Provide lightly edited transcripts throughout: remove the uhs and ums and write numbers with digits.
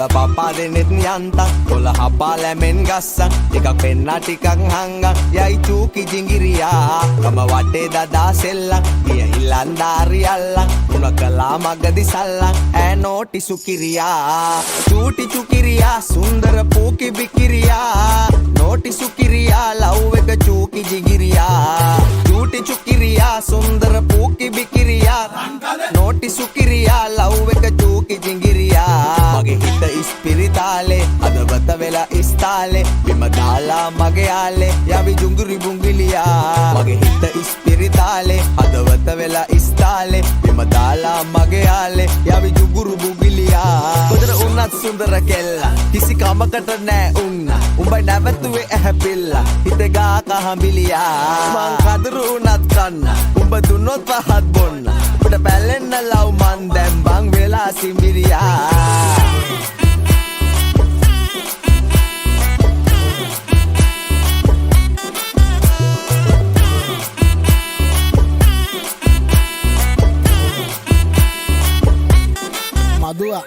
පප්පා දෙනෙත් යන්තම් කොළ හපා ලැමෙන් ගස්සන් ටිකක් පෙන්නා ටිකක් හංගන් යයි චූකි ජිංගිරියා කම වටේ දදා සෙල්ලන් ගිය ඉල්ලන්දාරි අල්ලන් උන කලා මගදි සල්ලන් ඈ නෝටි සුකිරියා චූටි චුකිරියා සුන්දර පූකි බිකිරියා නෝටි සුකිරියා ලව් එක චූකි ජිංගිරියා චූටි චුකිරියා සුන්දර පූකි බිකිරියා නෝටි සුකිරියා ලව් එක චූකි ජිංගිරියා මගේ හිත ඉස්පිරිතාලේ අදවත වෙලා ඉස්තාලේ බිම දාලා මගේ යාලේ යවි ජුංගුරි බුංගිලියා මගේ හිත ඉස්පිරිතාලේ අදවත වෙලා ඉස්තාලේ බිම දාලා මගේ යාලේ යවි ජුංගුරු බුංගිලියා කොතර උන්නත් සුන්දර කෙල්ලා කිසි කමකට නෑ උන්න උඹයි නැවතුවේ ඇහැපිල්ලා හිත ගා කහඹිලියා මං කදරු උනත් කන්න උඹ දුන්නොත් පහත් බොන්න උඹට පැලෙන්න ලව් මන් දැන් බං වෙලා සිඹිරියා दुआ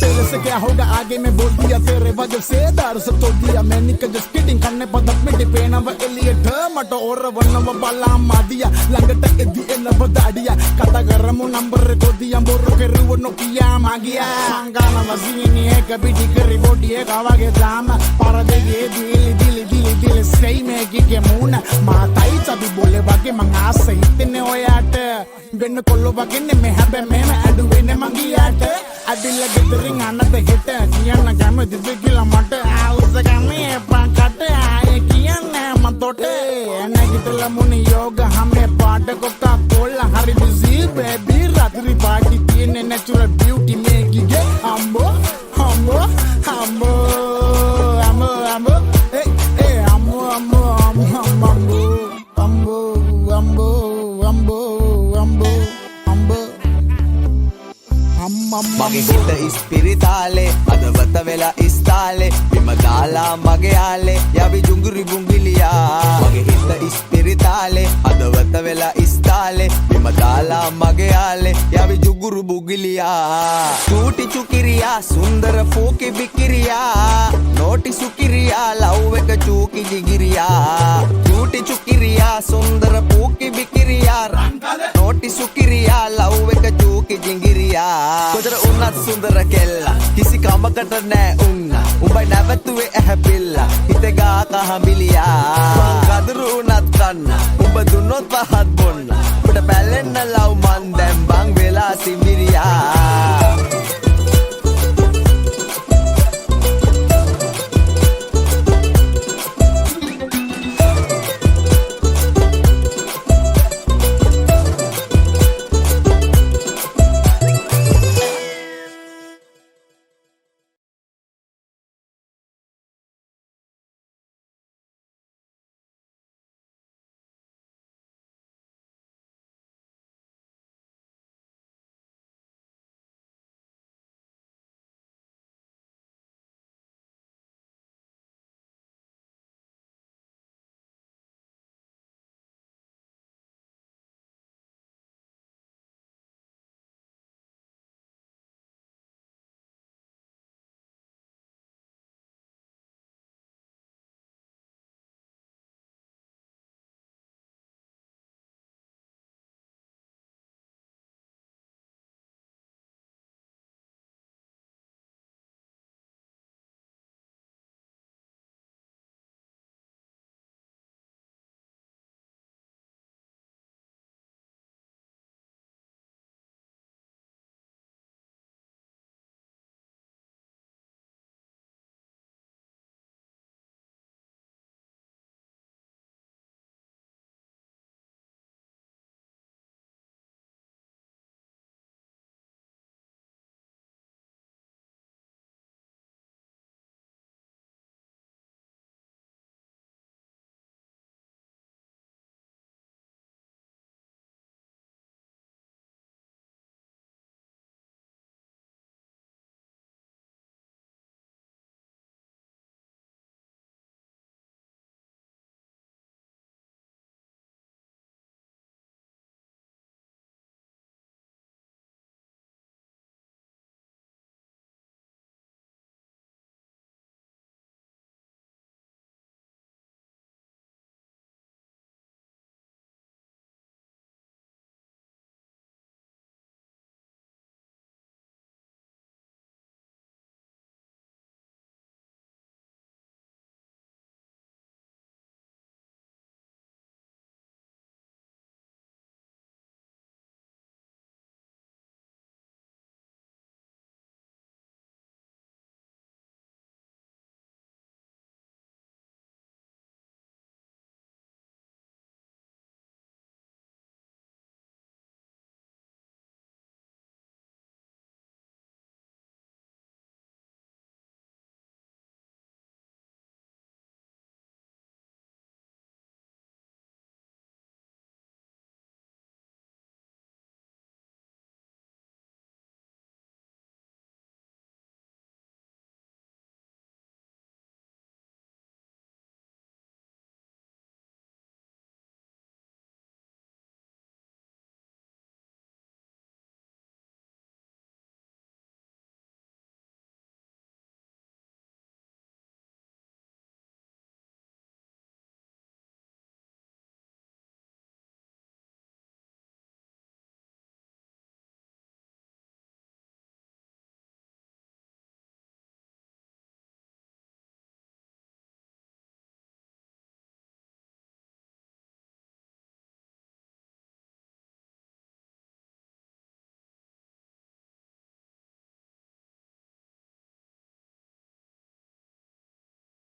तेरे से क्या होगा आगे मैं बोल दिया तेरे वजह से दारू से तोड़ दिया मैंने का जस्ट किडिंग करने पदक में डिपेना व एलियट मटो और वन्न व बाला मादिया लंगट एदी एन बदाडिया कता गरमु नंबर को दिया बोरो के रुव नो किया मागिया गाना वजीनी है कभी डिगरी बॉडी है कावा के जाम पारा दे ये दिल सही में की के मून माताई चबी बोले वाके मंगा सही तने होयाट වෙන්න කොල්ලෝ වගේනේ මේ හැබැයි මේම ඇඩුවෙන්නේ මංගියාට අඩිල්ල ගෙදරින් අනත හෙට කියන්න කැමතිද කියලා මට ආවුස කන්නේ පාකට ආයේ කියන්නේ මතොට නැගිටලා මුනි යෝග හැමේ පාට කොක්කා කොල්ලා හරි බිසි බේබි රාත්‍රි පාටි තියෙන්නේ නැචරල් බියුටි මේකිගේ අම්බෝ අම්බෝ අම්බෝ අම්බෝ අම්බෝ ඒ අම්බෝ අම්බෝ අම්බෝ අම්බෝ අම්බෝ අම්බෝ මගේ හිත ඉස්පිරිතාලේ අදවත වෙලා ඉස්තාලේ බිම දාලා මගේ යාලේ යවි ජුංගුරි බුංගිලියා මගේ හිත ඉස්පිරිතාලේ අදවත වෙලා ඉස්තාලේ බිම දාලා මගේ යාලේ යවි ජුංගුරු බුංගිලියා චූටි චුකිරියා සුන්දර පූකි බිකිරියා නෝටි සුකිරියා ලව් එක චූකි ජිගිරියා චූටි චුකිරියා සුන්දර පූකි බිකිරියා නෝටි සුකිරියා ලව් එක චූකි ජිංගිරියා කොතර උන්නත් සුන්දර කෙල්ලා කිසි කමකට නෑ උන්න උඹයි නැවතුවේ ඇහැපිල්ලා හිත ගා කහඹිලියා මං කදරු උනත් කන්න